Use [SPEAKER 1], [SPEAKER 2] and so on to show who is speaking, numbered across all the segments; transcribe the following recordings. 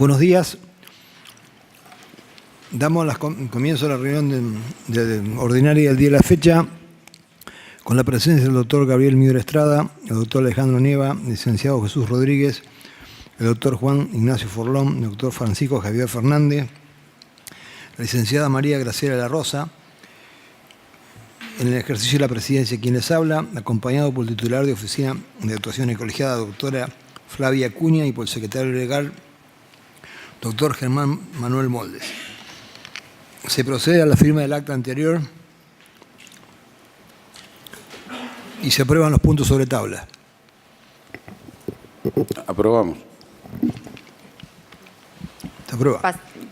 [SPEAKER 1] Buenos días. Damos comienzo a la reunión ordinaria del día de la fecha con la presencia del doctor Gabriel Miura Estrada, el doctor Alejandro Nieva, el licenciado Jesús Rodríguez, el doctor Juan Ignacio Forlón, el doctor Francisco Javier Fernández, la licenciada María Graciela La Rosa. En el ejercicio de la presidencia, quien les habla, acompañado por el titular de Oficina de Actuación Colegiada, doctora Flavia Acuña, y por el secretario legal, doctor Germán Manuel Moldes. Se procede a la firma del acta anterior y se aprueban los puntos sobre tabla.
[SPEAKER 2] Aprobamos.
[SPEAKER 1] Se aprueba.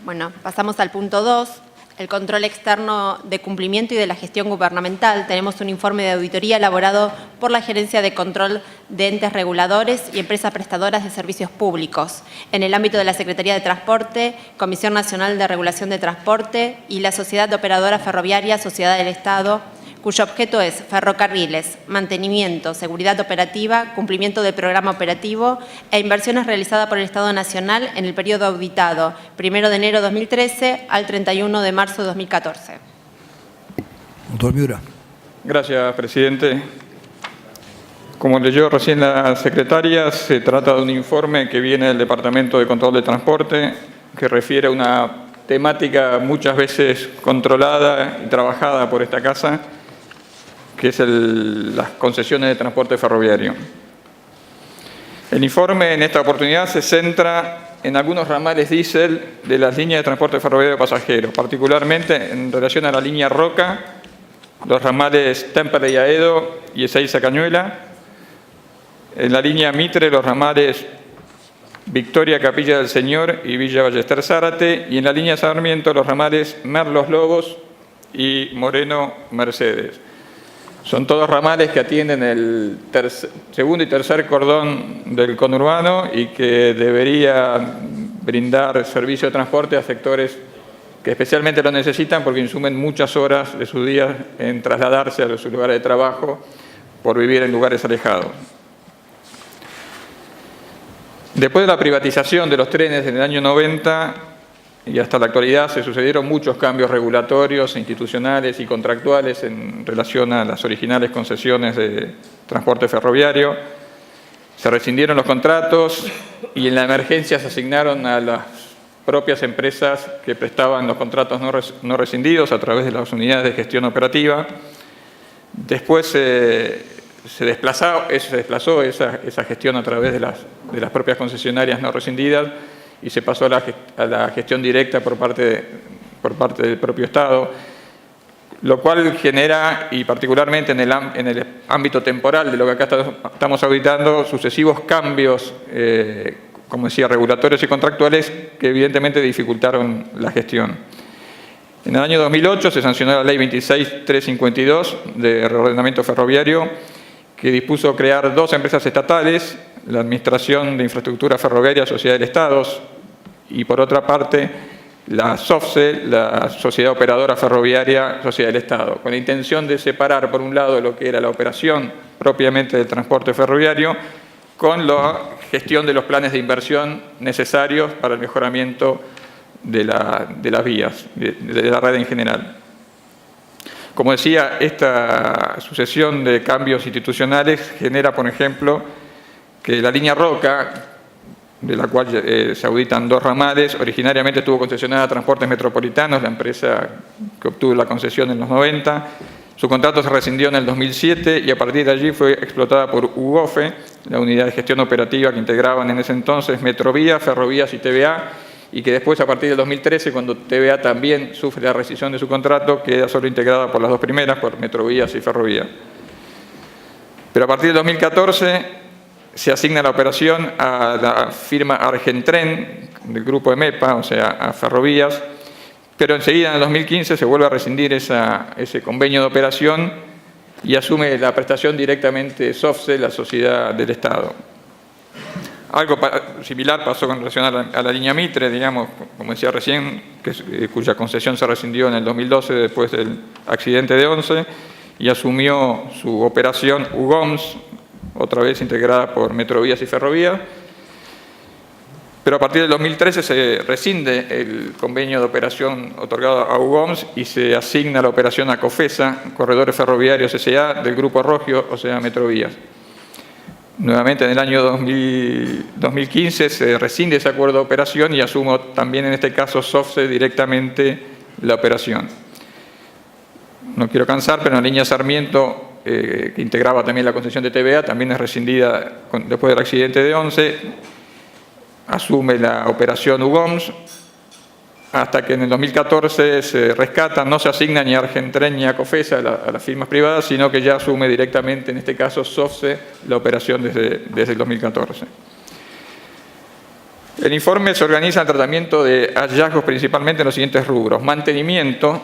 [SPEAKER 3] Bueno, pasamos al punto 2. El control externo de cumplimiento y de la gestión gubernamental. Tenemos un informe de auditoría elaborado por la Gerencia de Control de Entes Reguladores y Empresas Prestadoras de Servicios Públicos en el ámbito de la Secretaría de Transporte, Comisión Nacional de Regulación de Transporte y la Sociedad de Operadora Ferroviaria, Sociedad del Estado, cuyo objeto es ferrocarriles, mantenimiento, seguridad operativa, cumplimiento del programa operativo e inversiones realizadas por el Estado Nacional en el periodo auditado, 1 de enero de 2013 al 31 de marzo de 2014.
[SPEAKER 1] Doctor Miura.
[SPEAKER 4] Gracias, presidente. Como leyó recién la secretaria, se trata de un informe que viene del Departamento de Control de Transporte, que refiere a una temática muchas veces controlada y trabajada por esta casa, que es las concesiones de transporte ferroviario. El informe en esta oportunidad se centra en algunos ramales diésel de las líneas de transporte ferroviario de pasajeros, particularmente en relación a la línea Roca, los ramales Témpere y Aedo y Ezeiza-Cañuela, en la línea Mitre los ramales Victoria Capilla del Señor y Villa Ballester Zárate, y en la línea Sarmiento los ramales Merlos Lobos y Moreno Mercedes. Son todos ramales que atienden el segundo y tercer cordón del conurbano y que debería brindar servicio de transporte a sectores que especialmente lo necesitan porque insumen muchas horas de sus días en trasladarse a sus lugares de trabajo por vivir en lugares alejados. Después de la privatización de los trenes en el año 90 y hasta la actualidad se sucedieron muchos cambios regulatorios, institucionales y contractuales en relación a las originales concesiones de transporte ferroviario. Se rescindieron los contratos y en la emergencia se asignaron a las propias empresas que prestaban los contratos no rescindidos a través de las unidades de gestión operativa. Después se desplazó esa gestión a través de las propias concesionarias no rescindidas y se pasó a la gestión directa por parte del propio Estado, lo cual genera, y particularmente en el ámbito temporal de lo que acá estamos auditando, sucesivos cambios, como decía, regulatorios y contractuales que evidentemente dificultaron la gestión. En el año 2008 se sancionó la Ley 26.352 de reordenamiento ferroviario, que dispuso crear dos empresas estatales, la Administración de Infraestructura Ferroviaria, Sociedad del Estado, y por otra parte la SOFCE, la Sociedad Operadora Ferroviaria, Sociedad del Estado, con la intención de separar por un lado lo que era la operación propiamente del transporte ferroviario con la gestión de los planes de inversión necesarios para el mejoramiento de las vías, de la red en general. Como decía, esta sucesión de cambios institucionales genera, por ejemplo, que la línea Roca, de la cual se auditan dos ramales, originariamente estuvo concesionada a Transportes Metropolitanos, la empresa que obtuvo la concesión en los 90. Su contrato se rescindió en el 2007 y a partir de allí fue explotada por UGOFE, la unidad de gestión operativa que integraban en ese entonces Metrovía, Ferrovías y TVA, y que después, a partir del 2013, cuando TVA también sufre la rescisión de su contrato, queda solo integrada por las dos primeras, por Metrovías y Ferrovías. Pero a partir del 2014 se asigna la operación a la firma Argentren, del grupo EMEPA, o sea, a Ferrovías, pero enseguida, en el 2015, se vuelve a rescindir ese convenio de operación y asume la prestación directamente SOFCE, la Sociedad del Estado. Algo similar pasó con relación a la línea Mitre, digamos, como decía recién, cuya concesión se rescindió en el 2012 después del accidente de Once y asumió su operación UGOMS, otra vez integrada por Metrovías y Ferrovías. pero a partir del 2013 se rescinde el convenio de operación otorgado a UGOMS y se asigna la operación a COFESA, Corredores Ferroviarios S.A., del Grupo Rogio, o sea, Metrovías. Nuevamente en el año 2015 se rescinde ese acuerdo de operación y asumo también en este caso SOFSE directamente la operación. No quiero cansar, pero la línea Sarmiento, que integraba también la concesión de TVA, también es rescindida después del accidente de Once. Asume la operación UGOMS, hasta que en el 2014 se rescata, no se asigna ni a Argentren ni a COFESA, a las firmas privadas, sino que ya asume directamente, en este caso, SOFSE, la operación desde el 2014. El informe se organiza el tratamiento de hallazgos principalmente en los siguientes rubros: mantenimiento,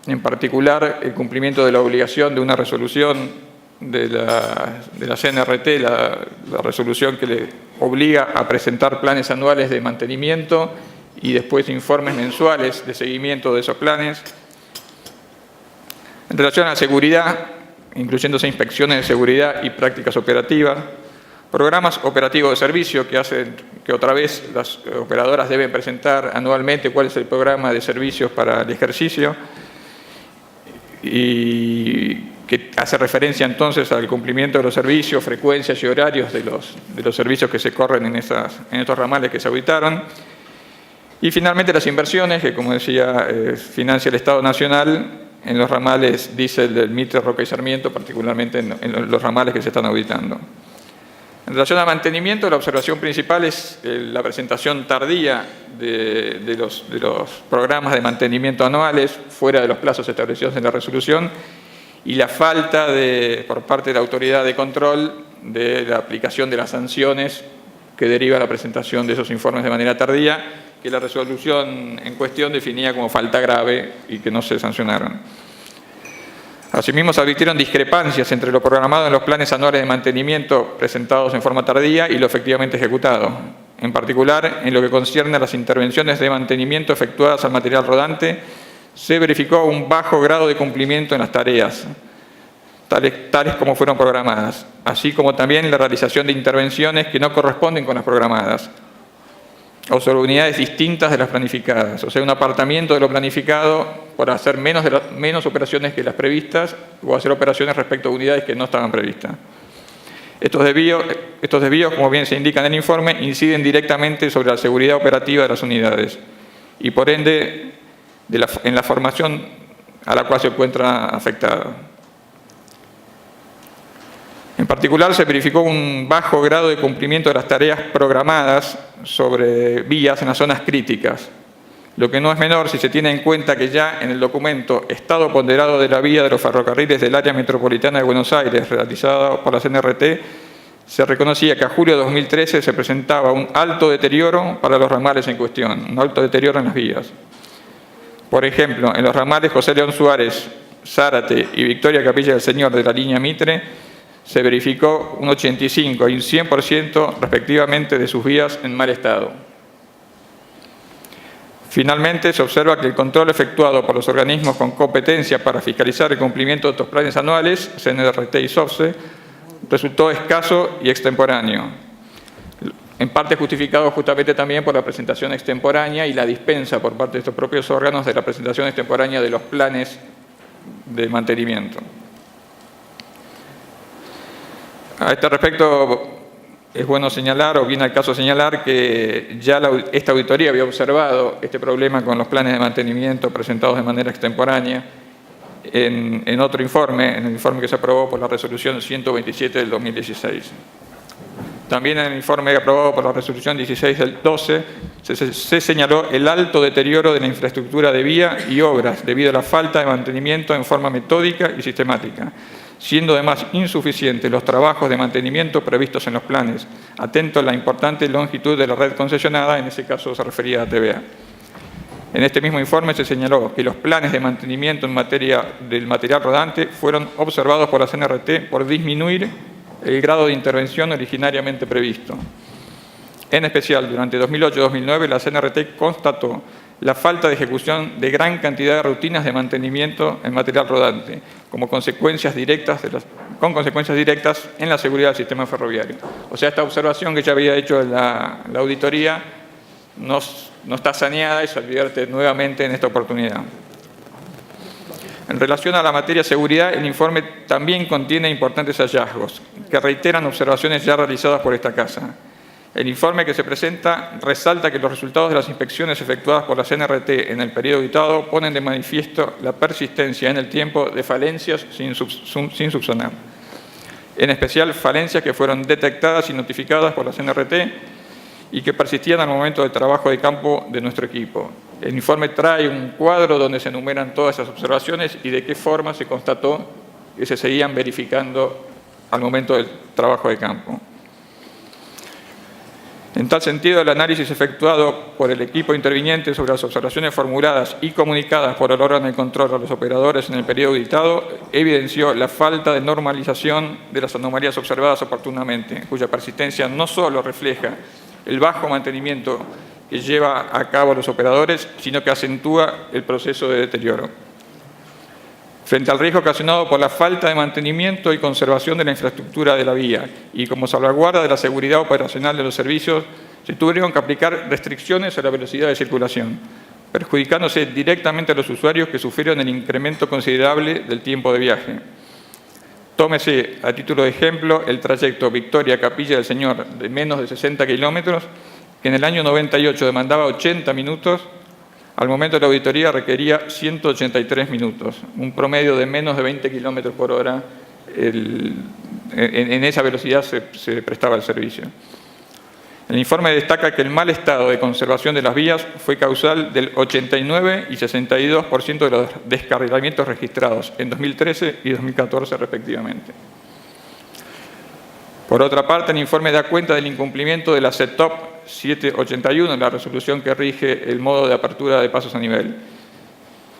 [SPEAKER 4] en particular el cumplimiento de la obligación de una resolución de la CNRT, la resolución que le obliga a presentar planes anuales de mantenimiento y después informes mensuales de seguimiento de esos planes. En relación a la seguridad, incluyéndose inspecciones de seguridad y prácticas operativas, programas operativos de servicio que hacen que otra vez las operadoras deben presentar anualmente cuál es el programa de servicios para el ejercicio, y que hace referencia entonces al cumplimiento de los servicios, frecuencias y horarios de los servicios que se corren en estos ramales que se auditaron. Y finalmente las inversiones, que como decía, financia el Estado Nacional en los ramales diésel del Mitre, Roca y Sarmiento, particularmente en los ramales que se están auditando. En relación al mantenimiento, la observación principal es la presentación tardía de los programas de mantenimiento anuales fuera de los plazos establecidos en la resolución y la falta por parte de la autoridad de control de la aplicación de las sanciones que deriva la presentación de esos informes de manera tardía, que la resolución en cuestión definía como falta grave y que no se sancionaron. Asimismo, se advirtieron discrepancias entre lo programado en los planes anuales de mantenimiento presentados en forma tardía y lo efectivamente ejecutado. En particular, en lo que concierne a las intervenciones de mantenimiento efectuadas al material rodante, se verificó un bajo grado de cumplimiento en las tareas, tales como fueron programadas, así como también la realización de intervenciones que no corresponden con las programadas, o sobre unidades distintas de las planificadas, o sea, un apartamiento de lo planificado por hacer menos operaciones que las previstas o hacer operaciones respecto a unidades que no estaban previstas. Estos desvíos, como bien se indica en el informe, inciden directamente sobre la seguridad operativa de las unidades y por ende en la formación a la cual se encuentra afectada. En particular, se verificó un bajo grado de cumplimiento de las tareas programadas sobre vías en las zonas críticas, lo que no es menor si se tiene en cuenta que ya en el documento Estado Ponderado de la Vía de los Ferrocarriles del Área Metropolitana de Buenos Aires, realizado por la CNRT, se reconocía que a julio de 2013 se presentaba un alto deterioro para los ramales en cuestión, un alto deterioro en las vías. Por ejemplo, en los ramales José León Suárez, Zárate y Victoria Capilla del Señor de la línea Mitre, se verificó un 85% y un 100% respectivamente de sus vías en mal estado. Finalmente, se observa que el control efectuado por los organismos con competencia para fiscalizar el cumplimiento de estos planes anuales, CNRT y SOFSE, resultó escaso y extemporáneo, en parte justificado justamente también por la presentación extemporánea y la dispensa por parte de estos propios órganos de la presentación extemporánea de los planes de mantenimiento. A este respecto, es bueno señalar, o viene al caso señalar, que ya esta auditoría había observado este problema con los planes de mantenimiento presentados de manera extemporánea en otro informe, en el informe que se aprobó por la resolución 127 del 2016. También en el informe aprobado por la resolución 16 del 12 se señaló el alto deterioro de la infraestructura de vía y obras debido a la falta de mantenimiento en forma metódica y sistemática, siendo además insuficientes los trabajos de mantenimiento previstos en los planes, atento a la importante longitud de la red concesionada, en ese caso se refería a TVA. En este mismo informe se señaló que los planes de mantenimiento en materia del material rodante fueron observados por la CNRT por disminuir el grado de intervención originariamente previsto. En especial, durante 2008-2009, la CNRT constató la falta de ejecución de gran cantidad de rutinas de mantenimiento en material rodante, con consecuencias directas en la seguridad del sistema ferroviario. O sea, esta observación que ya había hecho la auditoría no está saneada y se advierte nuevamente en esta oportunidad. En relación a la materia seguridad, el informe también contiene importantes hallazgos que reiteran observaciones ya realizadas por esta Casa. El informe que se presenta resalta que los resultados de las inspecciones efectuadas por la CNRT en el periodo auditado ponen de manifiesto la persistencia en el tiempo de falencias sin subsanar. En especial, falencias que fueron detectadas y notificadas por la CNRT y que persistían al momento del trabajo de campo de nuestro equipo. El informe trae un cuadro donde se enumeran todas esas observaciones y de qué forma se constató que se seguían verificando al momento del trabajo de campo. En tal sentido, el análisis efectuado por el equipo interviniente sobre las observaciones formuladas y comunicadas por el órgano de control a los operadores en el periodo auditado evidenció la falta de normalización de las anomalías observadas oportunamente, cuya persistencia no solo refleja el bajo mantenimiento que lleva a cabo los operadores, sino que acentúa el proceso de deterioro. Frente al riesgo ocasionado por la falta de mantenimiento y conservación de la infraestructura de la vía y como salvaguarda de la seguridad operacional de los servicios, se tuvieron que aplicar restricciones a la velocidad de circulación, perjudicándose directamente a los usuarios que sufrieron el incremento considerable del tiempo de viaje. Tómese a título de ejemplo el trayecto Victoria-Capilla del Señor de menos de 60 kilómetros, que en el año 98 demandaba 80 minutos, al momento de la auditoría requería 183 minutos, un promedio de menos de 20 kilómetros por hora. En esa velocidad se prestaba el servicio. El informe destaca que el mal estado de conservación de las vías fue causal del 89 y 62% de los descarrilamientos registrados en 2013 y 2014 respectivamente. Por otra parte, el informe da cuenta del incumplimiento de la CETOP 781, la resolución que rige el modo de apertura de pasos a nivel,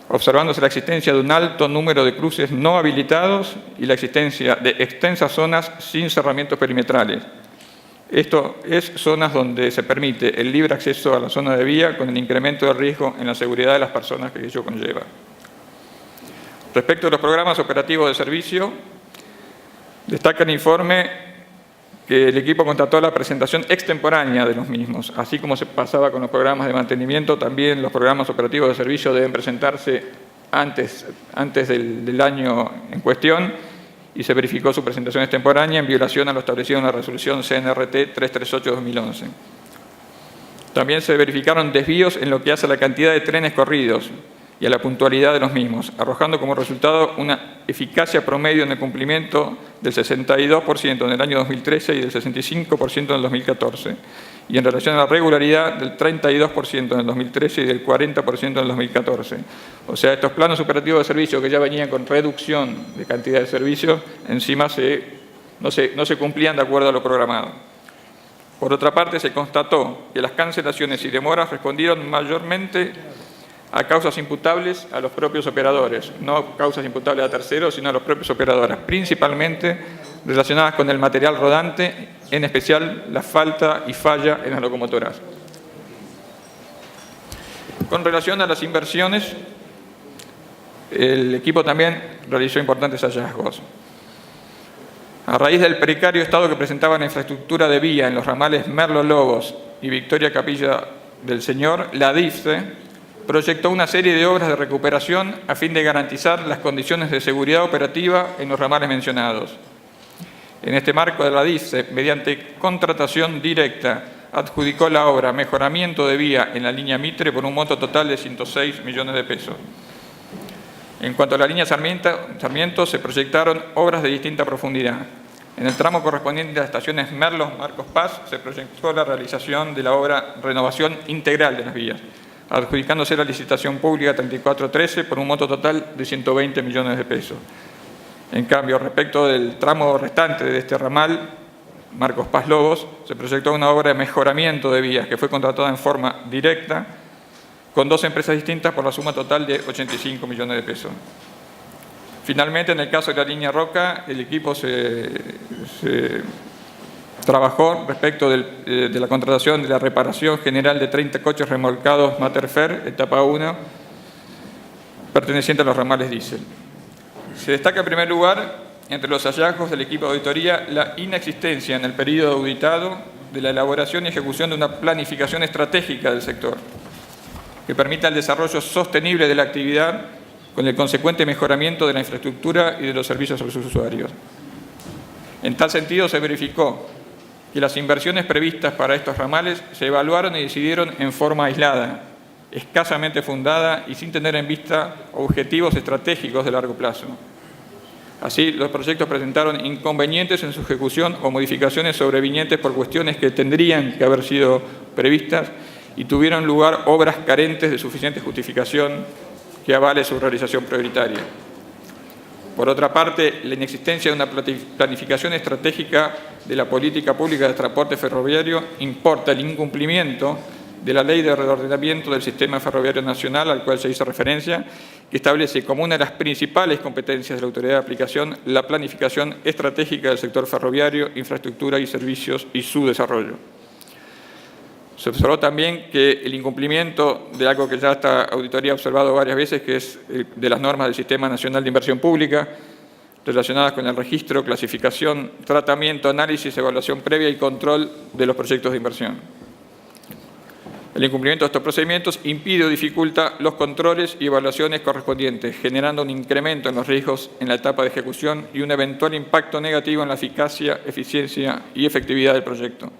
[SPEAKER 4] observándose la existencia de un alto número de cruces no habilitados y la existencia de extensas zonas sin cerramientos perimetrales. Esto es zonas donde se permite el libre acceso a la zona de vía con el incremento de riesgo en la seguridad de las personas que ello conlleva. Respecto a los programas operativos de servicio, destaca el informe que el equipo constató la presentación extemporánea de los mismos. Así como se pasaba con los programas de mantenimiento, también los programas operativos de servicio deben presentarse antes del año en cuestión, y se verificó su presentación extemporánea en violación a lo establecido en la resolución CNRT 338-2011. También se verificaron desvíos en lo que hace a la cantidad de trenes corridos y a la puntualidad de los mismos, arrojando como resultado una eficacia promedio en el cumplimiento del 62% en el año 2013 y del 65% en el 2014, y en relación a la regularidad del 32% en el 2013 y del 40% en el 2014. O sea, estos planos operativos de servicio que ya venían con reducción de cantidad de servicios, encima no se cumplían de acuerdo a lo programado. Por otra parte, se constató que las cancelaciones y demoras respondieron mayormente a causas imputables a los propios operadores, no causas imputables a terceros, sino a los propios operadores, principalmente relacionadas con el material rodante, en especial la falta y falla en las locomotoras. Con relación a las inversiones, el equipo también realizó importantes hallazgos. A raíz del precario estado que presentaba la infraestructura de vía en los ramales Merlo-Lobos y Victoria-Capilla del Señor, la DIFSE proyectó una serie de obras de recuperación a fin de garantizar las condiciones de seguridad operativa en los ramales mencionados. En este marco de la DIFSE, mediante contratación directa, adjudicó la obra Mejoramiento de Vía en la línea Mitre por un monto total de 106 millones de pesos. En cuanto a la línea Sarmiento, se proyectaron obras de distinta profundidad. En el tramo correspondiente a las estaciones Merlos, Marcos Paz, se proyectó la realización de la obra Renovación Integral de las vías, adjudicándose la licitación pública 3413 por un monto total de 120 millones de pesos. En cambio, respecto del tramo restante de este ramal, Marcos Paz Lobos, se proyectó una obra de mejoramiento de vías que fue contratada en forma directa con 2 empresas distintas por la suma total de 85 millones de pesos. Finalmente, en el caso de la línea Roca, el equipo se trabajó respecto de la contratación de la reparación general de 30 coches remolcados Materfer, etapa 1, perteneciente a los ramales diésel. Se destaca en primer lugar, entre los hallazgos del equipo de auditoría, la inexistencia en el periodo auditado de un sistema de de la elaboración y ejecución de una planificación estratégica del sector, que permita el desarrollo sostenible de la actividad con el consecuente mejoramiento de la infraestructura y de los servicios a los usuarios. En tal sentido, se verificó que las inversiones previstas para estos ramales se evaluaron y decidieron en forma aislada, escasamente fundada y sin tener en vista objetivos estratégicos de largo plazo. Así, los proyectos presentaron inconvenientes en su ejecución o modificaciones sobrevinientes por cuestiones que tendrían que haber sido previstas y tuvieron lugar obras carentes de suficiente justificación que avale su realización prioritaria. Por otra parte, la inexistencia de una planificación estratégica de la política pública de transporte ferroviario importa el incumplimiento de la Ley de Reordenamiento del Sistema Ferroviario Nacional, al cual se hizo referencia, que establece como una de las principales competencias de la autoridad de aplicación la planificación estratégica del sector ferroviario, infraestructura y servicios y su desarrollo. Se observó también que el incumplimiento de algo que ya esta auditoría ha observado varias veces, que es de las normas del Sistema Nacional de Inversión Pública, relacionadas con el registro, clasificación, tratamiento, análisis, evaluación previa y control de los proyectos de inversión. El incumplimiento de estos procedimientos impide o dificulta los controles y evaluaciones correspondientes, generando un incremento en los riesgos en la etapa de ejecución y un eventual impacto negativo en la eficacia, eficiencia y efectividad del proyecto.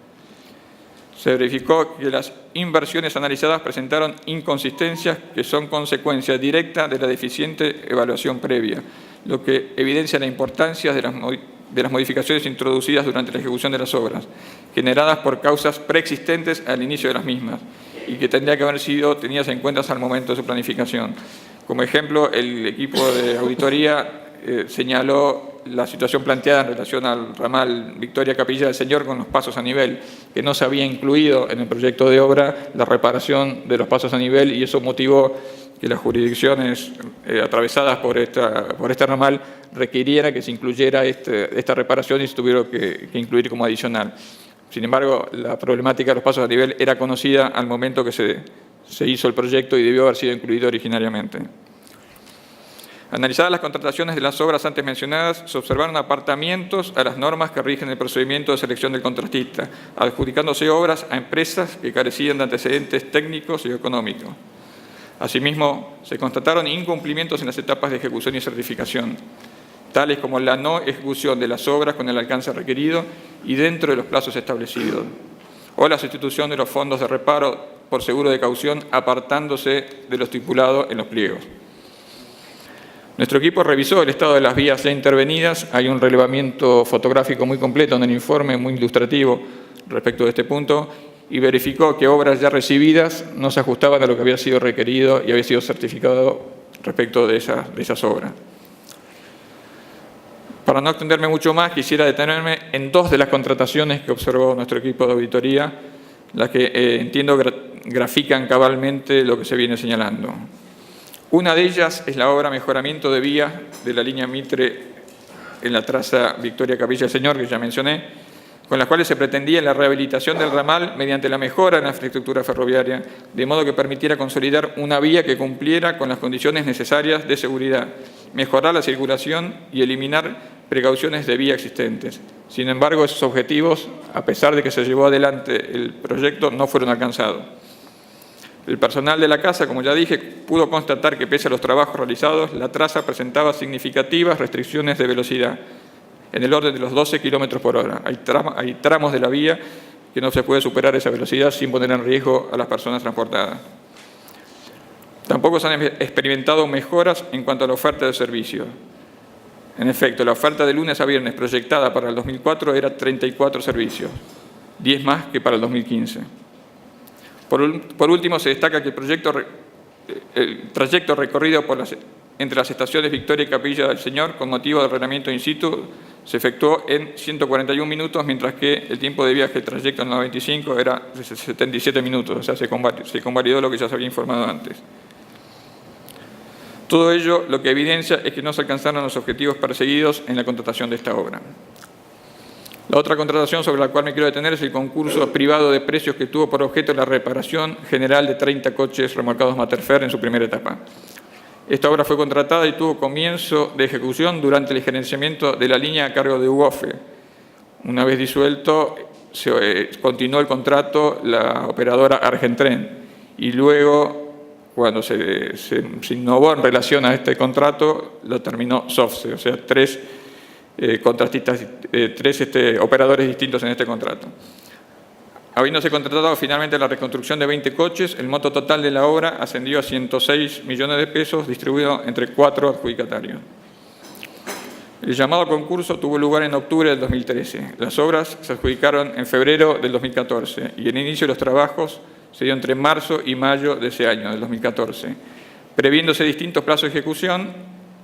[SPEAKER 4] Se verificó que las inversiones analizadas presentaron inconsistencias que son consecuencia directa de la deficiente evaluación previa, lo que evidencia la importancia de las modificaciones introducidas durante la ejecución de las obras, generadas por causas preexistentes al inicio de las mismas y que tendría que haber sido tenidas en cuenta al momento de su planificación. Como ejemplo, el equipo de auditoría señaló la situación planteada en relación al ramal Victoria-Capilla del Señor con los pasos a nivel, que no se había incluido en el proyecto de obra la reparación de los pasos a nivel, y eso motivó que las jurisdicciones atravesadas por este ramal requiriera que se incluyera esta reparación y se tuvieron que incluir como adicional. Sin embargo, la problemática de los pasos a nivel era conocida al momento que se hizo el proyecto y debió haber sido incluido originariamente. Analizadas las contrataciones de las obras antes mencionadas, se observaron apartamientos a las normas que rigen el procedimiento de selección del contratista, adjudicándose obras a empresas que carecían de antecedentes técnicos y económicos. Asimismo, se constataron incumplimientos en las etapas de ejecución y certificación, tales como la no ejecución de las obras con el alcance requerido y dentro de los plazos establecidos, o la sustitución de los fondos de reparo por seguro de caución apartándose de lo estipulado en los pliegos. Nuestro equipo revisó el estado de las vías ya intervenidas. Hay un relevamiento fotográfico muy completo en el informe, muy ilustrativo respecto de este punto, y verificó que obras ya recibidas no se ajustaban a lo que había sido requerido y había sido certificado respecto de esas obras. Para no extenderme mucho más, quisiera detenerme en dos de las contrataciones que observó nuestro equipo de auditoría, las que entiendo grafican cabalmente lo que se viene señalando. Una de ellas es la obra Mejoramiento de Vías de la línea Mitre en la traza Victoria-Capilla del Señor, que ya mencioné, con las cuales se pretendía la rehabilitación del ramal mediante la mejora en la infraestructura ferroviaria, de modo que permitiera consolidar una vía que cumpliera con las condiciones necesarias de seguridad, mejorar la circulación y eliminar precauciones de vía existentes. Sin embargo, esos objetivos, a pesar de que se llevó adelante el proyecto, no fueron alcanzados. El personal de la casa, como ya dije, pudo constatar que pese a los trabajos realizados, la traza presentaba significativas restricciones de velocidad, en el orden de los 12 km por hora. Hay tramos de la vía que no se puede superar esa velocidad sin poner en riesgo a las personas transportadas. Tampoco se han experimentado mejoras en cuanto a la oferta de servicios. En efecto, la oferta de lunes a viernes proyectada para el 2004 era 34 servicios, 10 más que para el 2015. Por último, se destaca que el trayecto recorrido entre las estaciones Victoria y Capilla del Señor con motivo del arrendamiento in situ se efectuó en 141 minutos, mientras que el tiempo de viaje del trayecto en el 95 era de 77 minutos, o sea, se convalidó lo que ya se había informado antes. Todo ello lo que evidencia es que no se alcanzaron los objetivos perseguidos en la contratación de esta obra. La otra contratación sobre la cual me quiero detener es el concurso privado de precios que tuvo por objeto la reparación general de 30 coches remolcados Materfer en su primera etapa. Esta obra fue contratada y tuvo comienzo de ejecución durante el gerenciamiento de la línea a cargo de UOFE. Una vez disuelto continuó el contrato la operadora Argentren y luego, cuando se innovó en relación a este contrato, lo terminó SOFCE, o sea, tres operadores distintos en este contrato. Habiéndose contratado finalmente la reconstrucción de 20 coches, el monto total de la obra ascendió a 106 millones de pesos, distribuido entre 4 adjudicatarios. El llamado concurso tuvo lugar en octubre del 2013. Las obras se adjudicaron en febrero del 2014 y el inicio de los trabajos se dio entre marzo y mayo de ese año, del 2014, previéndose distintos plazos de ejecución,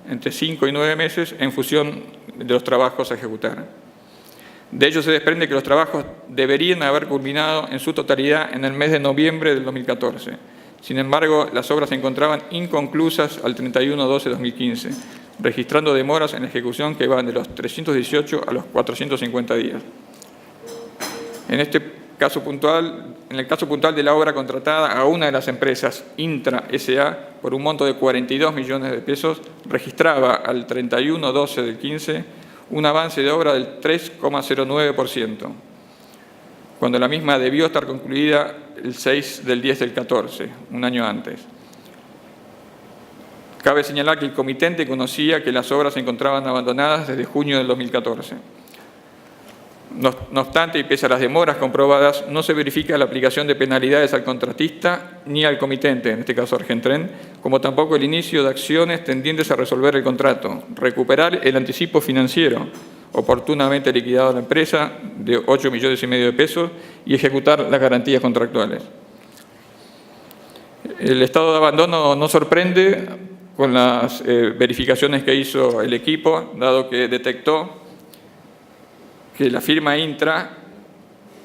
[SPEAKER 4] entre 5 y 9 meses, en función de los trabajos a ejecutar. De ello se desprende que los trabajos deberían haber culminado en su totalidad en el mes de noviembre del 2014. Sin embargo, las obras se encontraban inconclusas al 31/12/2015, registrando demoras en la ejecución que van de los 318 a los 450 días. En el caso puntual de la obra contratada a una de las empresas, Intra S.A., por un monto de 42 millones de pesos, registraba al 31/12/15 un avance de obra del 3,09%, cuando la misma debió estar concluida el 6/10/14, un año antes. Cabe señalar que el comitente conocía que las obras se encontraban abandonadas desde junio del 2014. No obstante, y pese a las demoras comprobadas, no se verifica la aplicación de penalidades al contratista ni al comitente, en este caso Argentren, como tampoco el inicio de acciones tendientes a resolver el contrato, recuperar el anticipo financiero oportunamente liquidado a la empresa de 8,5 millones de pesos y ejecutar las garantías contractuales. El estado de abandono no sorprende con las verificaciones que hizo el equipo, dado que detectó que la firma Intra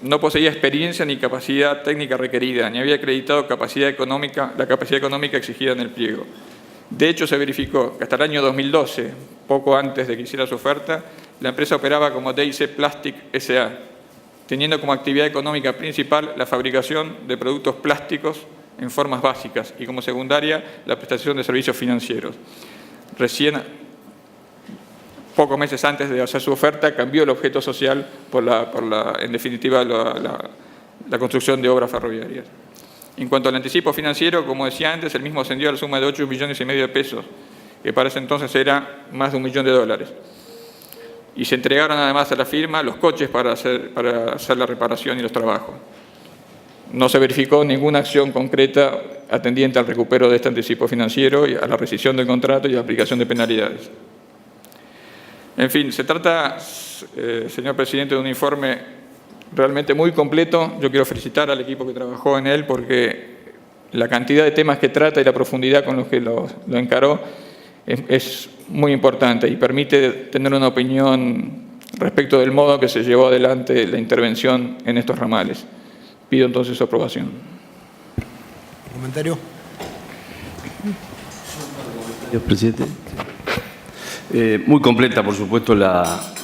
[SPEAKER 4] no poseía experiencia ni capacidad técnica requerida, ni había acreditado la capacidad económica exigida en el pliego. De hecho, se verificó que hasta el año 2012, poco antes de que hiciera su oferta, la empresa operaba como DIC Plastic S.A., teniendo como actividad económica principal la fabricación de productos plásticos en formas básicas y como secundaria la prestación de servicios financieros. Recién, pocos meses antes de hacer su oferta, cambió el objeto social en definitiva, la construcción de obras ferroviarias. En cuanto al anticipo financiero, como decía antes, el mismo ascendió a la suma de 8,5 millones de pesos, que para ese entonces era más de $1 millón. Y se entregaron además a la firma los coches para hacer la reparación y los trabajos. No se verificó ninguna acción concreta atendiente al recupero de este anticipo financiero y a la rescisión del contrato y a la aplicación de penalidades. En fin, se trata, señor presidente, de un informe realmente muy completo. Yo quiero felicitar al equipo que trabajó en él porque la cantidad de temas que trata y la profundidad con los que lo encaró es muy importante y permite tener una opinión respecto del modo que se llevó adelante la intervención en estos ramales. Pido entonces su aprobación.
[SPEAKER 1] ¿Comentario?
[SPEAKER 2] Señor presidente. Muy completa, por supuesto,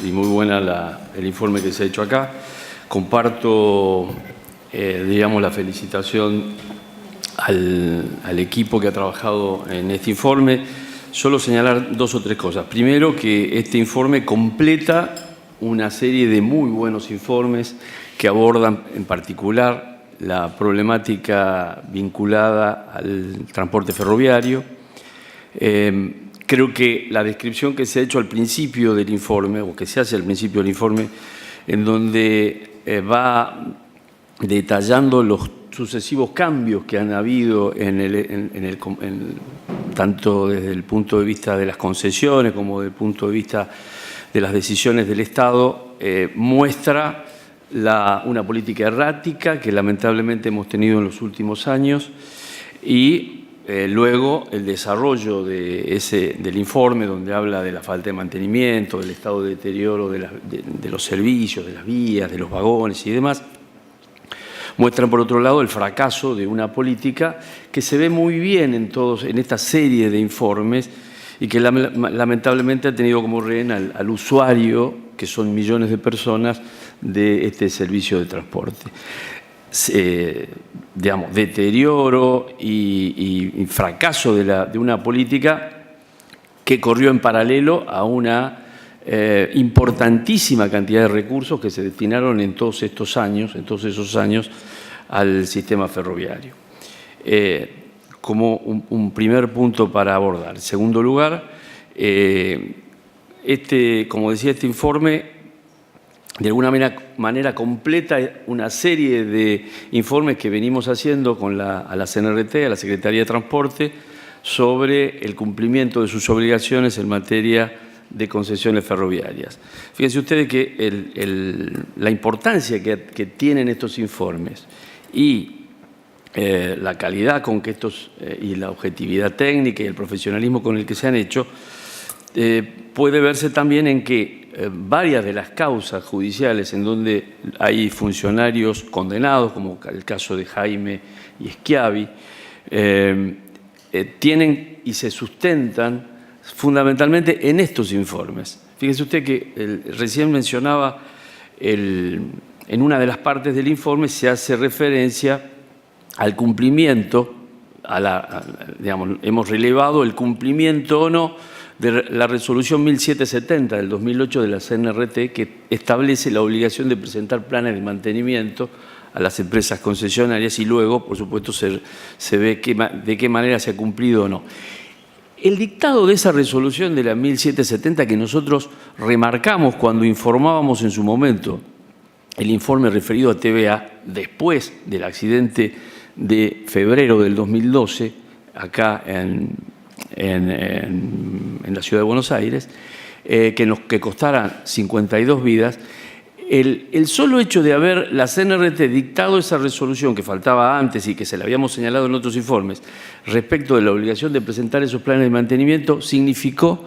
[SPEAKER 2] y muy buena el informe que se ha hecho acá. Comparto, digamos, la felicitación al equipo que ha trabajado en este informe. Solo señalar 2 o 3 cosas. Primero, que este informe completa una serie de muy buenos informes que abordan en particular la problemática vinculada al transporte ferroviario. Creo que la descripción que se ha hecho al principio del informe, o que se hace al principio del informe, en donde va detallando los sucesivos cambios que han habido tanto desde el punto de vista de las concesiones como desde el punto de vista de las decisiones del Estado, muestra una política errática que lamentablemente hemos tenido en los últimos años y luego el desarrollo del informe, donde habla de la falta de mantenimiento, del estado de deterioro de los servicios, de las vías, de los vagones y demás, muestran por otro lado el fracaso de una política que se ve muy bien en esta serie de informes y que lamentablemente ha tenido como rehén al usuario, que son millones de personas, de este servicio de transporte. Digamos, deterioro y fracaso de una política que corrió en paralelo a una importantísima cantidad de recursos que se destinaron en todos esos años, al sistema ferroviario. Como un primer punto para abordar. En segundo lugar, como decía, este informe de alguna manera completa una serie de informes que venimos haciendo a la CNRT, a la Secretaría de Transporte, sobre el cumplimiento de sus obligaciones en materia de concesiones ferroviarias. Fíjense ustedes que la importancia que tienen estos informes y la calidad con que y la objetividad técnica y el profesionalismo con el que se han hecho, puede verse también en que varias de las causas judiciales en donde hay funcionarios condenados, como el caso de Jaime y Schiavi, tienen y se sustentan fundamentalmente en estos informes. Fíjese usted que recién mencionaba, en una de las partes del informe se hace referencia al cumplimiento, digamos, hemos relevado el cumplimiento o no de la resolución 1770 del 2008 de la CNRT, que establece la obligación de presentar planes de mantenimiento a las empresas concesionarias y luego, por supuesto, se ve de qué manera se ha cumplido o no. El dictado de esa resolución de la 1770 que nosotros remarcamos cuando informábamos en su momento el informe referido a TVA después del accidente de febrero del 2012, acá en la ciudad de Buenos Aires, que costaran 52 vidas, el solo hecho de haber la CNRT dictado esa resolución que faltaba antes y que se la habíamos señalado en otros informes respecto de la obligación de presentar esos planes de mantenimiento significó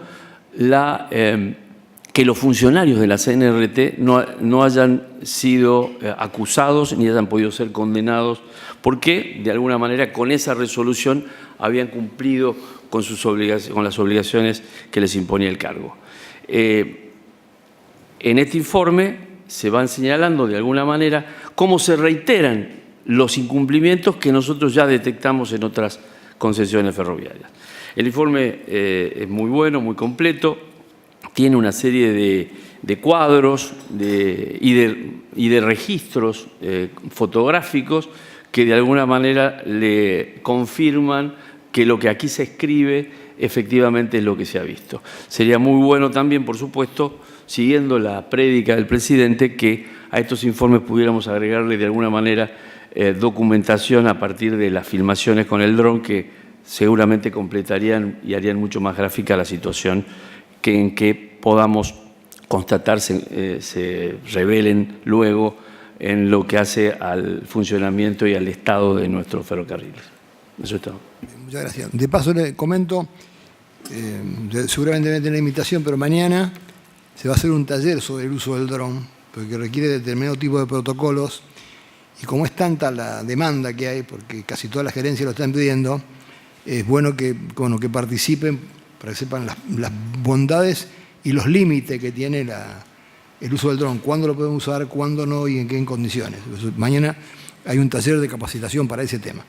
[SPEAKER 2] que los funcionarios de la CNRT no hayan sido acusados ni hayan podido ser condenados porque, de alguna manera, con esa resolución habían cumplido con las obligaciones que les imponía el cargo. En este informe se van señalando de alguna manera cómo se reiteran los incumplimientos que nosotros ya detectamos en otras concesiones ferroviarias. El informe es muy bueno, muy completo, tiene una serie de cuadros y de registros fotográficos que de alguna manera le confirman que lo que aquí se escribe efectivamente es lo que se ha visto. Sería muy bueno también, por supuesto, siguiendo la prédica del presidente, que a estos informes pudiéramos agregarle de alguna manera documentación a partir de las filmaciones con el dron que seguramente completarían y harían mucho más gráfica la situación en que podamos constatar se revelen luego en lo que hace al funcionamiento y al estado de nuestros ferrocarriles. Eso es todo.
[SPEAKER 1] Muchas gracias. De paso le comento, seguramente debe tener invitación, pero mañana se va a hacer un taller sobre el uso del dron, porque requiere determinado tipo de protocolos, y como es tanta la demanda que hay, porque casi todas las gerencias lo están pidiendo, es bueno que participen para que sepan las bondades y los límites que tiene el uso del dron, cuándo lo podemos usar, cuándo no y en qué condiciones. Mañana hay un taller de capacitación para ese tema.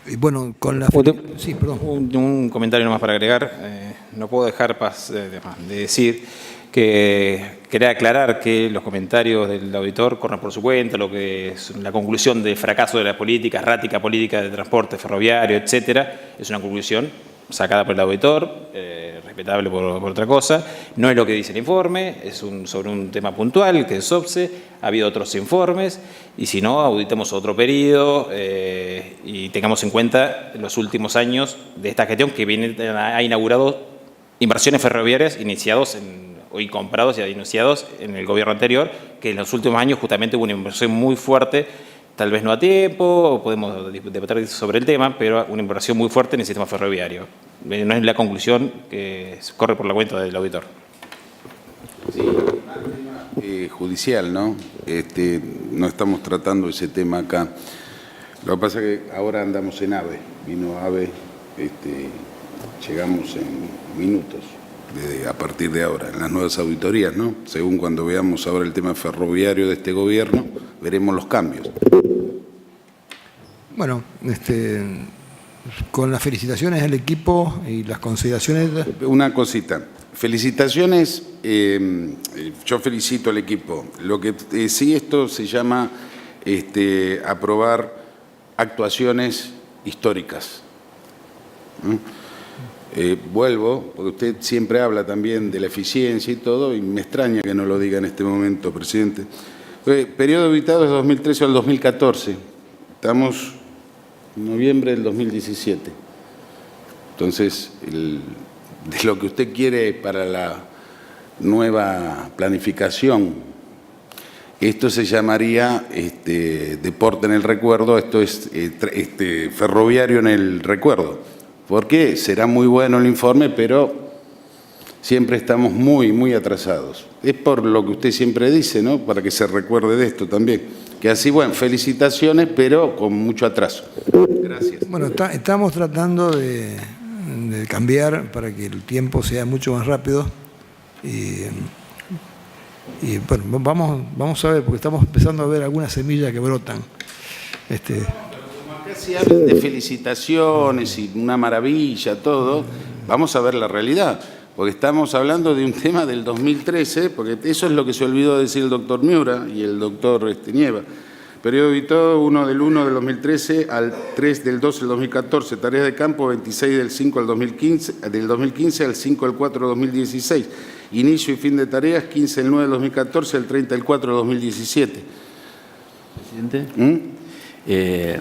[SPEAKER 1] Y bueno, con la... Sí, perdón.
[SPEAKER 5] Un comentario nomás para agregar. No puedo dejar de decir que quería aclarar que los comentarios del auditor corren por su cuenta, lo que es la conclusión del fracaso de la política errática, política de transporte ferroviario, etcétera, es una conclusión sacada por el auditor, respetable por otra cosa. No es lo que dice el informe, es sobre un tema puntual, que es OPSE. Ha habido otros informes, y si no, auditemos otro periodo y tengamos en cuenta los últimos años de esta gestión que ha inaugurado inversiones ferroviarias iniciados y comprados y iniciados en el gobierno anterior, que en los últimos años justamente hubo una inversión muy fuerte, tal vez no a tiempo, podemos debatir sobre el tema, pero una inversión muy fuerte en el sistema ferroviario. No es la conclusión que corre por la cuenta del auditor.
[SPEAKER 6] Sí, judicial, ¿no? No estamos tratando ese tema acá. Lo que pasa es que ahora andamos en AVE, vino AVE, llegamos en minutos, a partir de ahora, en las nuevas auditorías, ¿no? Según cuando veamos ahora el tema ferroviario de este gobierno, veremos los cambios.
[SPEAKER 1] Bueno, con las felicitaciones al equipo y las consideraciones.
[SPEAKER 6] Una cosita. Felicitaciones, yo felicito al equipo. Lo que sí, esto se llama aprobar actuaciones históricas. Vuelvo, porque usted siempre habla también de la eficiencia y todo, y me extraña que no lo diga en este momento, presidente. Periodo auditado es 2013 al 2014. Estamos en noviembre del 2017. Entonces, de lo que usted quiere para la nueva planificación, esto se llamaría deporte en el recuerdo, esto es ferroviario en el recuerdo. Porque será muy bueno el informe, pero siempre estamos muy atrasados. Es por lo que usted siempre dice, ¿no? Para que se recuerde de esto también. Que así, bueno, felicitaciones, pero con mucho atraso. Gracias.
[SPEAKER 1] Bueno, estamos tratando de cambiar para que el tiempo sea mucho más rápido. Y bueno, vamos a ver, porque estamos empezando a ver algunas semillas que brotan.
[SPEAKER 6] Si hablan de felicitaciones y una maravilla, todo, vamos a ver la realidad. Porque estamos hablando de un tema del 2013, porque eso es lo que se olvidó decir el doctor Miura y el doctor Nieva. Periodo auditado 1 del 1 del 2013 al 3 del 2 del 2014. Tareas de campo 26 del 5 al 2015 al 5 del 4 del 2016. Inicio y fin de tareas 15 del 9 del 2014 al 30 del 4 del 2017.
[SPEAKER 2] Presidente.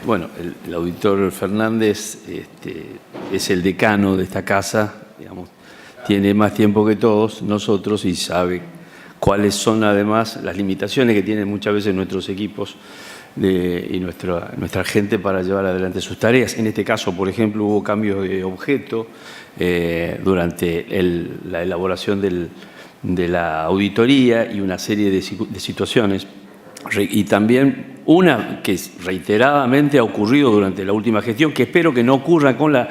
[SPEAKER 2] Bueno, el auditor Fernández es el decano de esta casa, digamos, tiene más tiempo que todos nosotros y sabe cuáles son además las limitaciones que tienen muchas veces nuestros equipos y nuestra gente para llevar adelante sus tareas. En este caso, por ejemplo, hubo cambios de objeto durante la elaboración de la auditoría y una serie de situaciones. Y también una que reiteradamente ha ocurrido durante la última gestión, que espero que no ocurra con la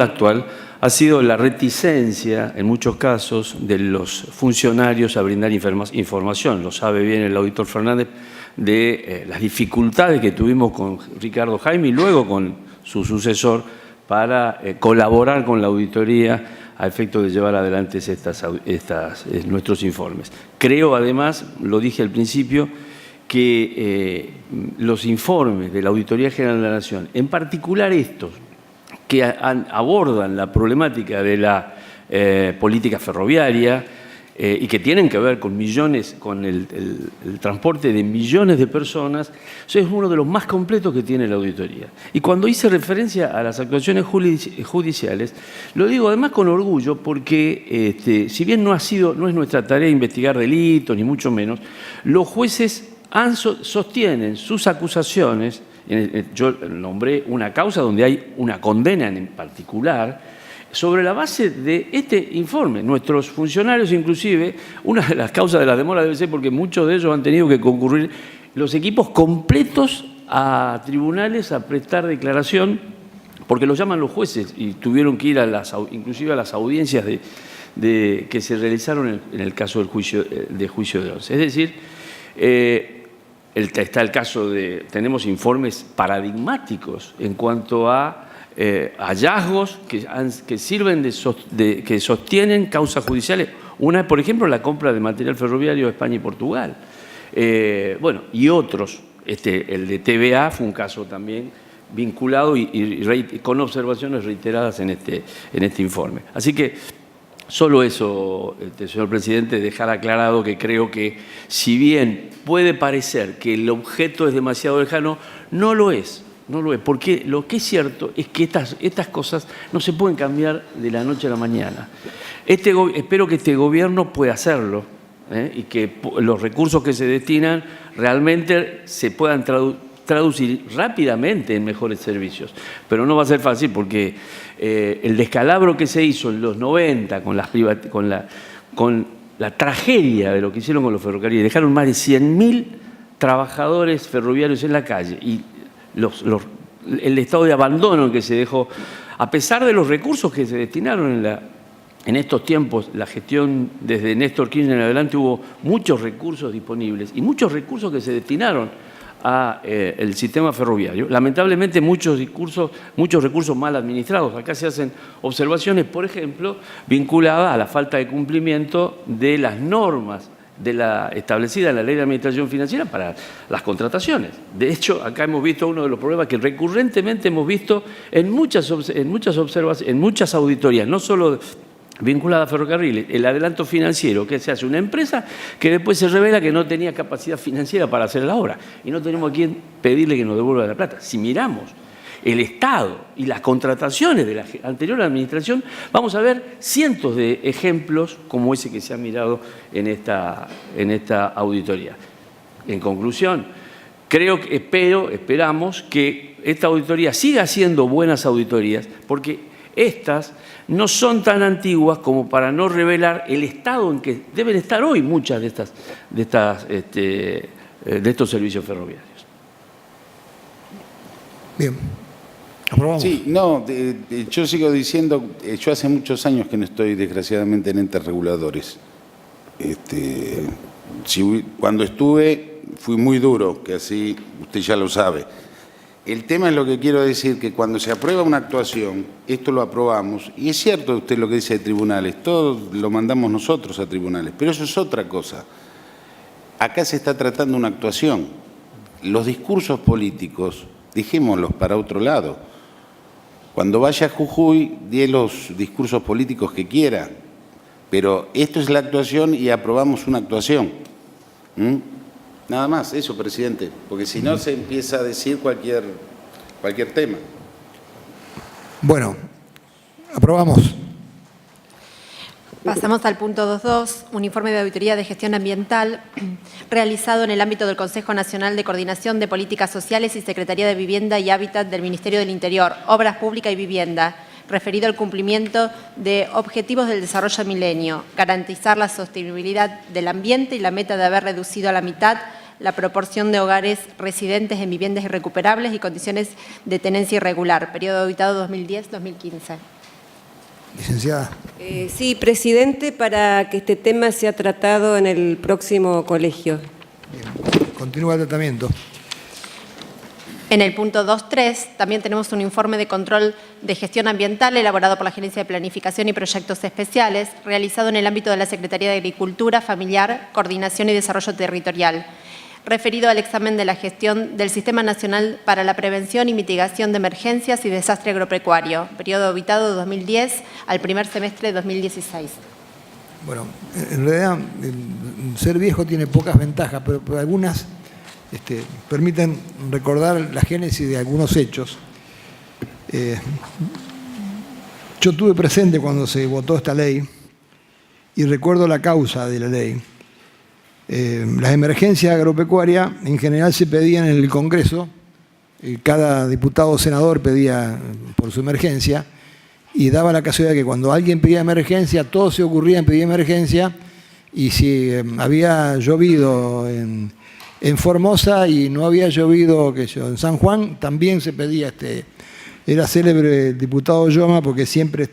[SPEAKER 2] actual, ha sido la reticencia, en muchos casos, de los funcionarios a brindar información. Lo sabe bien el auditor Fernández, de las dificultades que tuvimos con Ricardo Jaime y luego con su sucesor para colaborar con la auditoría a efecto de llevar adelante nuestros informes. Creo, además, lo dije al principio, que los informes de la Auditoría General de la Nación, en particular estos, que abordan la problemática de la política ferroviaria y que tienen que ver con el transporte de millones de personas, eso es uno de los más completos que tiene la auditoría. Y cuando hice referencia a las actuaciones judiciales, lo digo además con orgullo porque, si bien no es nuestra tarea investigar delitos, ni mucho menos, los jueces sostienen sus acusaciones. Yo nombré una causa donde hay una condena en particular sobre la base de este informe. Nuestros funcionarios, inclusive, una de las causas de la demora debe ser porque muchos de ellos han tenido que concurrir los equipos completos a tribunales a prestar declaración porque lo llaman los jueces y tuvieron que ir inclusive a las audiencias que se realizaron en el caso del juicio de Once. Es decir, está el caso tenemos informes paradigmáticos en cuanto a hallazgos que sirven que sostienen causas judiciales. Una es, por ejemplo, la compra de material ferroviario a España y Portugal. Bueno, y otros. El de TVA fue un caso también vinculado y con observaciones reiteradas en este informe. Así que solo eso, señor presidente, dejar aclarado que creo que si bien puede parecer que el objeto es demasiado lejano, no lo es, porque lo que es cierto es que estas cosas no se pueden cambiar de la noche a la mañana. Espero que este gobierno pueda hacerlo y que los recursos que se destinan realmente se puedan traducir rápidamente en mejores servicios. Pero no va a ser fácil porque el descalabro que se hizo en los 90 con la tragedia de lo que hicieron con los ferrocarriles, dejaron más de 100.000 trabajadores ferroviarios en la calle y el estado de abandono que se dejó, a pesar de los recursos que se destinaron en estos tiempos, la gestión desde Néstor Kirchner en adelante hubo muchos recursos disponibles y muchos recursos que se destinaron al sistema ferroviario. Lamentablemente muchos recursos mal administrados. Acá se hacen observaciones, por ejemplo, vinculadas a la falta de cumplimiento de las normas establecida en la Ley de Administración Financiera para las contrataciones. De hecho, acá hemos visto uno de los problemas que recurrentemente hemos visto en muchas auditorías, no solo vinculadas a ferrocarriles, el adelanto financiero que se hace una empresa que después se revela que no tenía capacidad financiera para hacer la obra y no tenemos a quién pedirle que nos devuelva la plata. Si miramos el Estado y las contrataciones de la anterior administración, vamos a ver cientos de ejemplos como ese que se ha mirado en esta auditoría. En conclusión, esperamos que esta auditoría siga siendo buenas auditorías, porque estas no son tan antiguas como para no revelar el estado en que deben estar hoy muchas de estos servicios ferroviarios.
[SPEAKER 1] Bien. ¿Aprobamos?
[SPEAKER 6] Sí, no, yo sigo diciendo, yo hace muchos años que no estoy desgraciadamente en entes reguladores. Cuando estuve fui muy duro, que así usted ya lo sabe. El tema es lo que quiero decir, que cuando se aprueba una actuación, esto lo aprobamos, y es cierto usted lo que dice de tribunales, todo lo mandamos nosotros a tribunales, pero eso es otra cosa. Acá se está tratando una actuación. Los discursos políticos, dejémoslos para otro lado. Cuando vaya a Jujuy, dé los discursos políticos que quiera, pero esto es la actuación y aprobamos una actuación. Nada más, eso, presidente, porque si no se empieza a decir cualquier tema.
[SPEAKER 1] Bueno, aprobamos.
[SPEAKER 3] Pasamos al punto 2.2, un informe de auditoría de gestión ambiental realizado en el ámbito del Consejo Nacional de Coordinación de Políticas Sociales y Secretaría de Vivienda y Hábitat del Ministerio del Interior, Obras Públicas y Vivienda, referido al cumplimiento de objetivos del desarrollo milenio, garantizar la sostenibilidad del ambiente y la meta de haber reducido a la mitad la proporción de hogares residentes en viviendas irrecuperables y condiciones de tenencia irregular, periodo auditado 2010-2015.
[SPEAKER 1] Licenciada.
[SPEAKER 7] Sí, presidente, para que este tema sea tratado en el próximo colegio.
[SPEAKER 1] Bien. Continúa el tratamiento.
[SPEAKER 3] En el punto 2.3 también tenemos un informe de control de gestión ambiental elaborado por la Gerencia de Planificación y Proyectos Especiales, realizado en el ámbito de la Secretaría de Agricultura, Familiar, Coordinación y Desarrollo Territorial, referido al examen de la gestión del Sistema Nacional para la Prevención y Mitigación de Emergencias y Desastre Agropecuario, periodo auditado de 2010 al primer semestre de 2016.
[SPEAKER 1] Bueno, en realidad ser viejo tiene pocas ventajas, pero algunas permiten recordar la génesis de algunos hechos. Yo estuve presente cuando se votó esta ley y recuerdo la causa de la ley. Las emergencias agropecuarias en general se pedían en el Congreso, cada diputado o senador pedía por su emergencia y daba la casualidad que cuando alguien pedía emergencia, todos se ocurrían pedir emergencia y si había llovido en Formosa y no había llovido en San Juan, también se pedía, era célebre el diputado Yoma porque siempre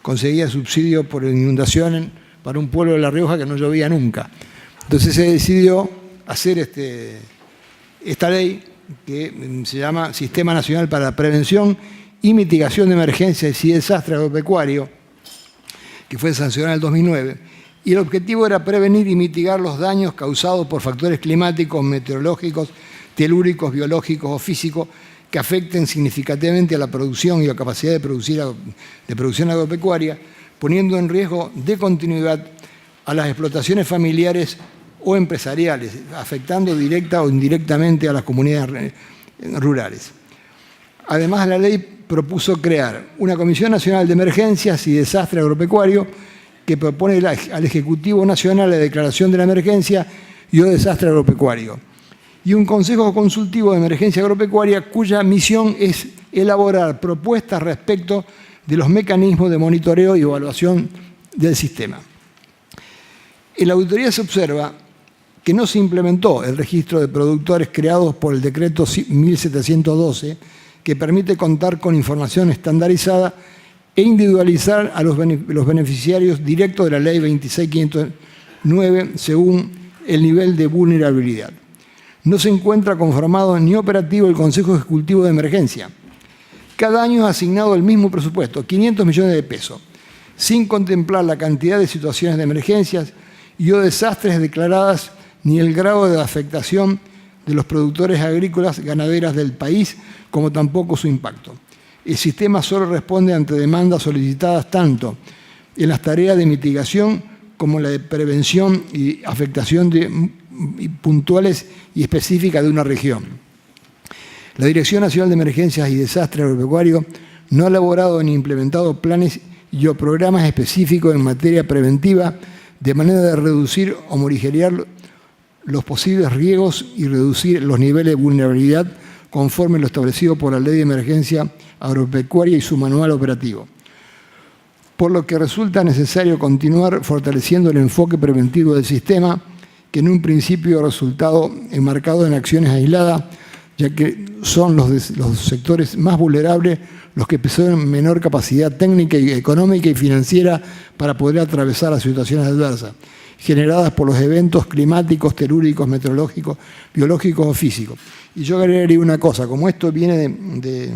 [SPEAKER 1] conseguía subsidio por inundación para un pueblo de La Rioja que no llovía nunca. Entonces se decidió hacer esta ley que se llama Sistema Nacional para la Prevención y Mitigación de Emergencias y Desastre Agropecuario, que fue sancionada en el 2009, y el objetivo era prevenir y mitigar los daños causados por factores climáticos, meteorológicos, telúricos, biológicos o físicos que afecten significativamente a la producción y la capacidad de producción agropecuaria, poniendo en riesgo de continuidad a las explotaciones familiares o empresariales, afectando directa o indirectamente a las comunidades rurales. Además, la ley propuso crear una Comisión Nacional de Emergencias y Desastre Agropecuario que propone al Ejecutivo Nacional la declaración de la emergencia y o desastre agropecuario, y un Consejo Consultivo de Emergencia Agropecuaria cuya misión es elaborar propuestas respecto de los mecanismos de monitoreo y evaluación del sistema. En la auditoría se observa que no se implementó el registro de productores creados por el decreto 1712, que permite contar con información estandarizada e individualizar a los beneficiarios directos de la ley 26.509 según el nivel de vulnerabilidad. no se encuentra conformado ni operativo el Consejo Ejecutivo de Emergencia. Cada año es asignado el mismo presupuesto, 500 millones de pesos, sin contemplar la cantidad de situaciones de emergencias y o desastres declaradas ni el grado de afectación de los productores agrícolas ganaderas del país, como tampoco su impacto. El sistema solo responde ante demandas solicitadas tanto en las tareas de mitigación como en la de prevención y afectación puntuales y específicas de una región. La Dirección Nacional de Emergencias y Desastres Agropecuarios no ha elaborado ni implementado planes y o programas específicos en materia preventiva de manera de reducir o morigerar los posibles riesgos y reducir los niveles de vulnerabilidad conforme lo establecido por la Ley de Emergencia Agropecuaria y su manual operativo. Por lo que resulta necesario continuar fortaleciendo el enfoque preventivo del sistema, que en un principio ha resultado enmarcado en acciones aisladas, ya que son los sectores más vulnerables los que poseen menor capacidad técnica, y económica y financiera para poder atravesar las situaciones adversas, generadas por los eventos climáticos, telúricos, meteorológicos, biológicos o físicos. Y yo agregaría una cosa, como esto viene de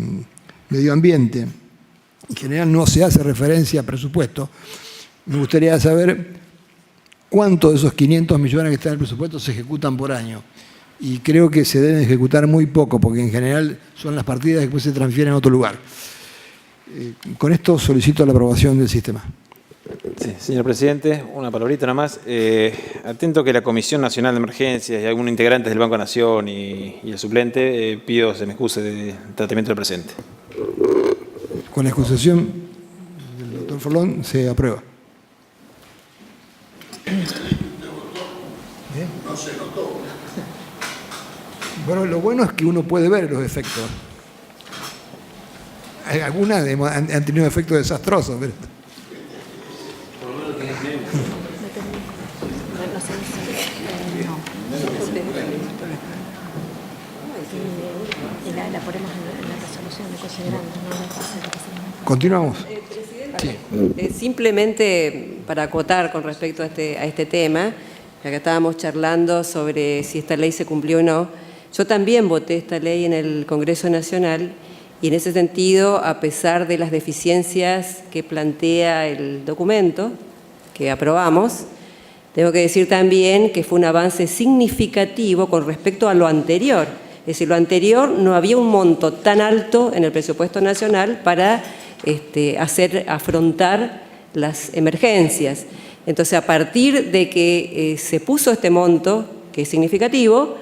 [SPEAKER 1] medio ambiente, en general no se hace referencia a presupuesto, me gustaría saber cuánto de esos 500 millones que están en el presupuesto se ejecutan por año. Y creo que se deben ejecutar muy poco, porque en general son las partidas que después se transfieren a otro lugar. Con esto solicito la aprobación del sistema.
[SPEAKER 5] Sí, señor presidente, una palabrita nada más. Atento que la Comisión Nacional de Emergencias y algunos integrantes del Banco Nación y el suplente, pido se me excuse del tratamiento del presente.
[SPEAKER 1] Con la excusación del doctor Forlón, se aprueba.
[SPEAKER 6] No se notó.
[SPEAKER 1] Bueno, lo bueno es que uno puede ver los efectos. Algunas han tenido efectos desastrosos. Pero...
[SPEAKER 8] La ponemos en la resolución de considerando.
[SPEAKER 1] Continuamos.
[SPEAKER 7] Presidente, simplemente para acotar con respecto a este tema, ya que estábamos charlando sobre si esta ley se cumplió o no, yo también voté esta ley en el Congreso Nacional y en ese sentido, a pesar de las deficiencias que plantea el documento que aprobamos, tengo que decir también que fue un avance significativo con respecto a lo anterior. Es decir, lo anterior no había un monto tan alto en el presupuesto nacional para afrontar las emergencias. Entonces, a partir de que se puso este monto, que es significativo,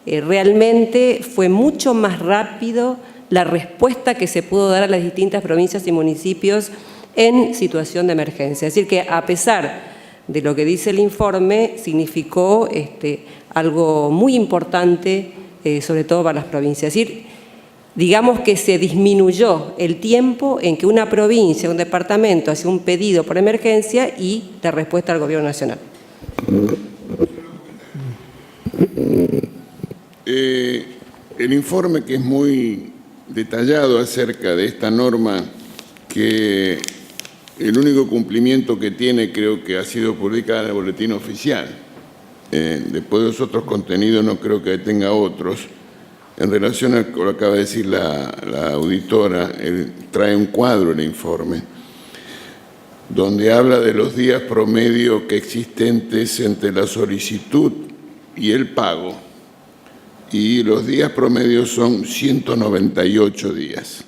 [SPEAKER 7] realmente fue mucho más rápido la respuesta que se pudo dar a las distintas provincias y municipios en situación de emergencia. Es decir, que a pesar de lo que dice el informe, significó algo muy importante, sobre todo para las provincias. Es decir, digamos que se disminuyó el tiempo en que una provincia, un departamento, hace un pedido por emergencia y la respuesta del Gobierno Nacional.
[SPEAKER 6] El informe, que es muy detallado acerca de esta norma, que el único cumplimiento que tiene creo que ha sido publicada en el Boletín Oficial. Después de los otros contenidos no creo que tenga otros. En relación a lo que acaba de decir la auditora, trae un cuadro el informe, donde habla de los días promedio que existentes entre la solicitud y el pago. Y los días promedios son 198 días,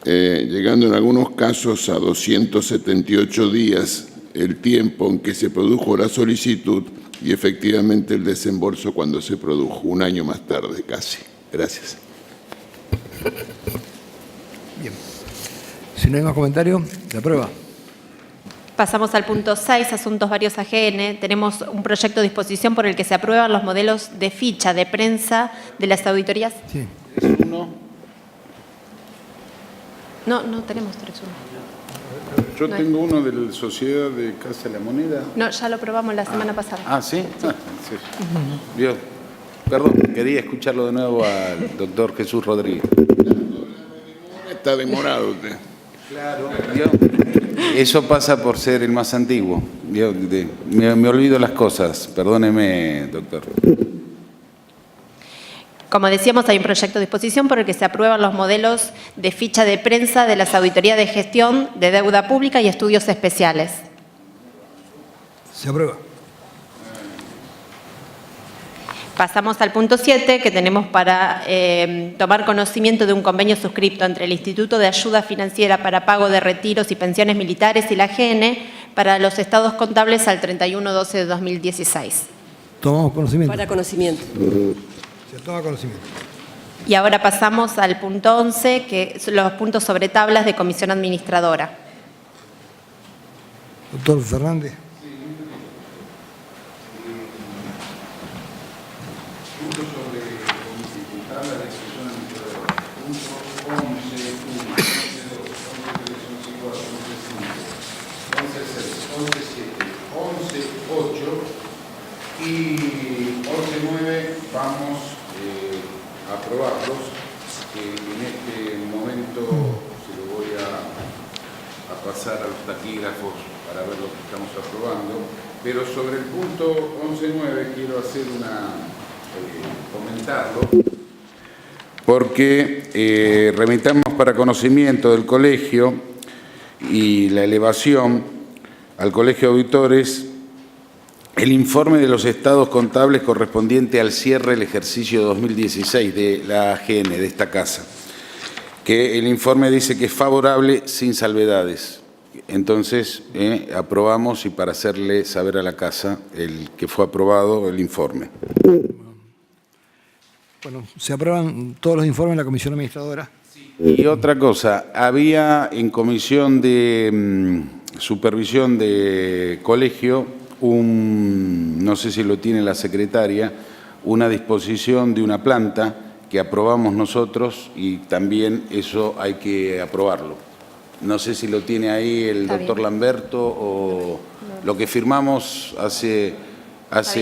[SPEAKER 6] llegando en algunos casos a 278 días el tiempo en que se produjo la solicitud y efectivamente el desembolso cuando se produjo, un año más tarde casi. Gracias.
[SPEAKER 1] Bien. Si no hay más comentarios, se aprueba.
[SPEAKER 3] Pasamos al punto 6, asuntos varios AGN. Tenemos un proyecto de disposición por el que se aprueban los modelos de ficha de prensa de las auditorías.
[SPEAKER 1] Sí.
[SPEAKER 3] No tenemos 3-1.
[SPEAKER 6] Yo
[SPEAKER 3] No
[SPEAKER 6] tengo uno de la Sociedad de Casa de la Moneda.
[SPEAKER 3] No, ya lo probamos la semana pasada.
[SPEAKER 6] Ah, ¿sí? Sí. Vio. Perdón, quería escucharlo de nuevo al doctor Jesús Rodríguez. Está demorado usted. Claro. Eso pasa por ser el más antiguo. Me olvido las cosas. Perdóneme, doctor.
[SPEAKER 3] Como decíamos, hay un proyecto de disposición por el que se aprueban los modelos de ficha de prensa de las auditorías de gestión de deuda pública y estudios especiales.
[SPEAKER 1] Se aprueba.
[SPEAKER 3] Pasamos al punto 7, que tenemos para tomar conocimiento de un convenio suscripto entre el Instituto de Ayuda Financiera para Pago de Retiros y Pensiones Militares y la GN para los estados contables al 31/12 de 2016.
[SPEAKER 1] Tomamos conocimiento.
[SPEAKER 7] Para conocimiento.
[SPEAKER 1] Se toma conocimiento.
[SPEAKER 3] Y ahora pasamos al punto 11, que son los puntos sobre tablas de comisión administradora.
[SPEAKER 1] Doctor Fernández.
[SPEAKER 6] Y 11.9 vamos a aprobarlos. En este momento se lo voy a pasar a los taquígrafos para ver lo que estamos aprobando. Pero sobre el punto 11.9 quiero hacer comentarlo, porque remitamos para conocimiento del colegio y la elevación al Colegio de Auditores el informe de los estados contables correspondiente al cierre del ejercicio 2016 de la AGN, de esta casa, que el informe dice que es favorable sin salvedades. Entonces, aprobamos, y para hacerle saber a la casa el que fue aprobado el informe.
[SPEAKER 1] Bueno, se aprueban todos los informes de la comisión administradora.
[SPEAKER 6] Y otra cosa, había en comisión de supervisión de colegio no sé si lo tiene la secretaria, una disposición de una planta que aprobamos nosotros y también eso hay que aprobarlo. No sé si lo tiene ahí el doctor Lamberto o lo que firmamos hace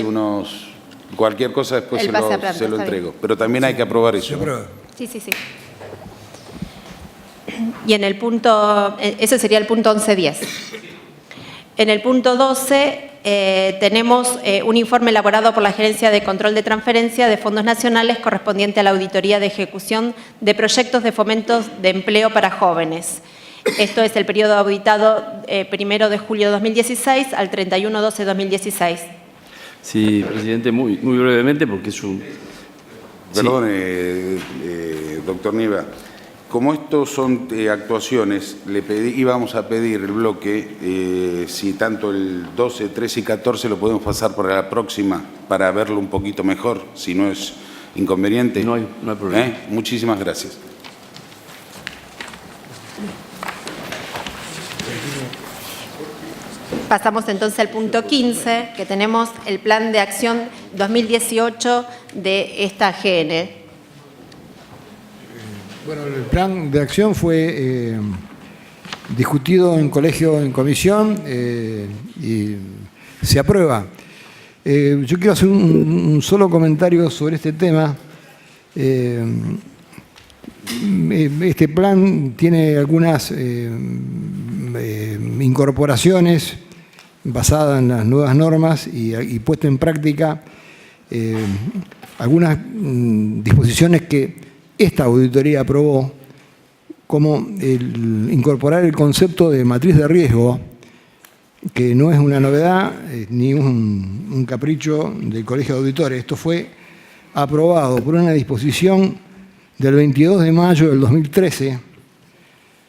[SPEAKER 6] unos... Cualquier cosa después se lo entrego, pero también hay que aprobar eso.
[SPEAKER 3] Sí. Y en el punto, ese sería el punto 11.10. En el punto 12 tenemos un informe elaborado por la Gerencia de Control de Transferencia de Fondos Nacionales correspondiente a la auditoría de ejecución de proyectos de fomentos de empleo para jóvenes. Esto es el periodo auditado 1 de julio de 2016 al 31/12 de 2016.
[SPEAKER 2] Sí, presidente, muy brevemente, porque es un...
[SPEAKER 6] Perdone, doctor Nieva. Como estos son actuaciones, íbamos a pedir el bloque, si tanto el 12, 13 y 14 lo podemos pasar para la próxima, para verlo un poquito mejor, si no es inconveniente.
[SPEAKER 2] No hay problema.
[SPEAKER 6] Muchísimas gracias.
[SPEAKER 3] Pasamos entonces al punto 15, que tenemos el plan de acción 2018 de esta GN.
[SPEAKER 1] Bueno, el plan de acción fue discutido en colegio, en comisión, y se aprueba. Yo quiero hacer un solo comentario sobre este tema. Este plan tiene algunas incorporaciones basadas en las nuevas normas y puesta en práctica algunas disposiciones que esta auditoría aprobó, como incorporar el concepto de matriz de riesgo, que no es una novedad ni un capricho del Colegio de Auditores. Esto fue aprobado por una disposición del 22 de mayo del 2013.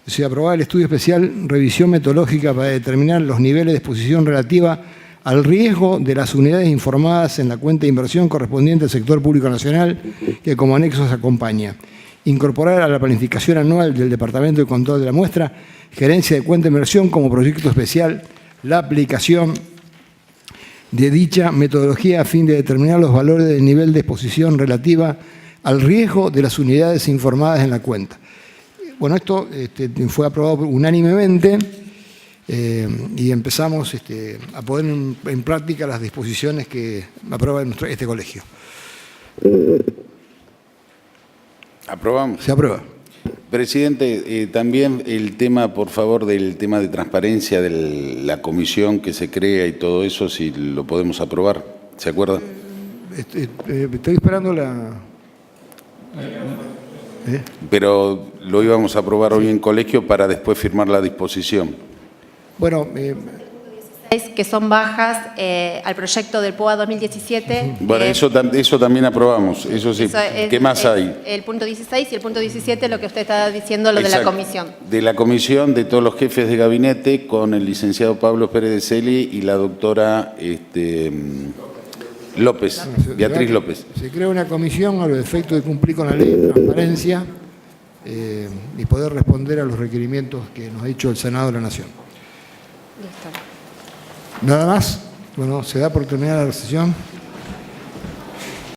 [SPEAKER 1] Se aprobaba el estudio especial revisión metodológica para determinar los niveles de exposición relativa al riesgo de las unidades informadas en la cuenta de inversión correspondiente al sector público nacional, que como anexo se acompaña. Incorporar a la planificación anual del Departamento de Control de la Muestra, gerencia de cuenta de inversión como proyecto especial, la aplicación de dicha metodología a fin de determinar los valores del nivel de exposición relativa al riesgo de las unidades informadas en la cuenta. Bueno, esto fue aprobado unánimemente. Y empezamos a poner en práctica las disposiciones que aprueba este colegio.
[SPEAKER 6] ¿Aprobamos?
[SPEAKER 1] Se aprueba.
[SPEAKER 6] Presidente, también el tema, por favor, del tema de transparencia de la comisión que se crea y todo eso, si lo podemos aprobar, ¿se acuerda?
[SPEAKER 1] Estoy esperando la...
[SPEAKER 6] Pero lo íbamos a aprobar hoy en colegio para después firmar la disposición.
[SPEAKER 1] Bueno,
[SPEAKER 3] Que son bajas al proyecto del POA 2017.
[SPEAKER 6] Bueno, eso también aprobamos, eso sí.
[SPEAKER 3] Eso es-
[SPEAKER 6] ¿Qué más hay?
[SPEAKER 3] El punto 16 y el punto 17, lo que usted está diciendo, lo de la
[SPEAKER 6] Exacto.
[SPEAKER 3] comisión.
[SPEAKER 6] De la comisión de todos los jefes de gabinete con el licenciado Pablo Pérez de Celi y la doctora López, Beatriz López.
[SPEAKER 1] Se crea una comisión a los efectos de cumplir con la ley de transparencia y poder responder a los requerimientos que nos ha hecho el Senado de la Nación.
[SPEAKER 3] Listo.
[SPEAKER 1] Nada más. Bueno, se da oportunidad a la sesión.